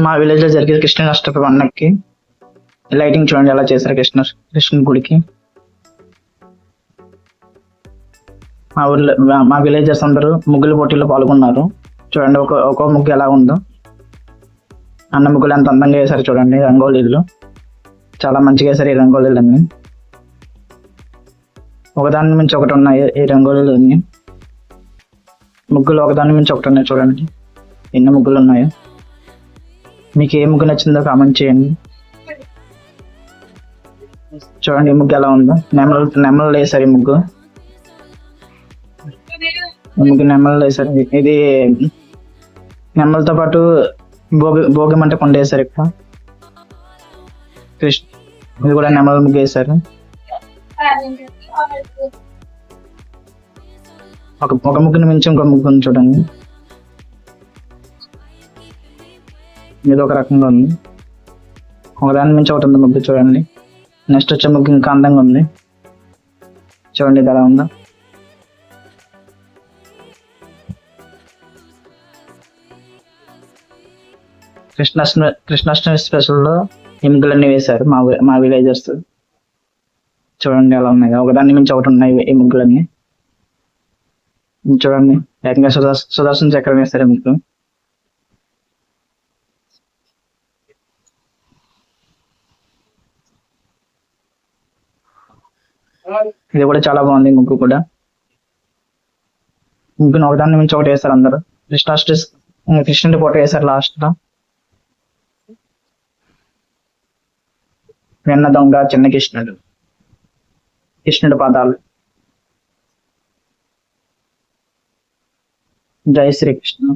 మా విలేజ్ లో జరిగే కృష్ణాష్టమి పండక్కి లైటింగ్ చూడండి ఎలా చేశారు కృష్ణుని గుడికి. మా విలేజర్స్ అందరూ ముగ్గుల పోటీల్లో పాల్గొన్నారు. చూడండి ఒక్కో ముగ్గు ఎలా ఉందో. అన్న ముగ్గులు ఎంత అందంగా వేశారు చూడండి. రంగోలీలు చాలా మంచిగా వేశారు ఈ రంగోలీలు అన్ని. ఒకదాని మించి ఒకటి ఉన్నాయి ఈ రంగోలీలు అన్ని. ముగ్గులు ఒకదాని మించి ఒకటి ఉన్నాయి చూడండి ఎన్ని ముగ్గులు ఉన్నాయో. మీకు ఏ ముగ్గు నచ్చిందో కామెంట్ చేయండి. చూడండి ఈ ముగ్గు ఎలా ఉందో. నెమలు వేసారు ఈ ముగ్గు. నెమలు వేసారు. ఇది నెమలతో పాటు భోగి మంట కొండ వేసారు ఇక్కడ. ఇది కూడా నెమల ముగ్గు వేసారు. ఒక ముగ్గుని మించి ఇంకో ముగ్గుని చూడండి. ఇది ఒక రకంగా ఉంది. ఒకదాని మించి ఒకటి ఉంది ముగ్గు చూడండి. నెక్స్ట్ వచ్చే ముగ్గు ఇంకా అందంగా ఉంది. చూడండి ఇది ఎలా ఉందో. కృష్ణాష్టమి స్పెషల్లో ఈ ముగ్గులన్నీ వేశారు మా విలేజర్స్. చూడండి ఎలా ఉన్నాయి. ఒకదాని మించి ఒకటి ఉన్నాయి ఈ ముగ్గులన్నీ. చూడండి ఏకంగా సుదర్శన చక్రం వేస్తారు ఈ ముగ్గు. ఇది కూడా చాలా బాగుంది ముగ్గు కూడా. ముగ్గును ఒకదాని మించి ఒకటి వేస్తారు అందరూ. కృష్ణుడి ఫోటో వేశారు లాస్ట్ లో. వెన్న దొంగ చిన్న కృష్ణుడి పాదాలు. జై శ్రీకృష్ణ.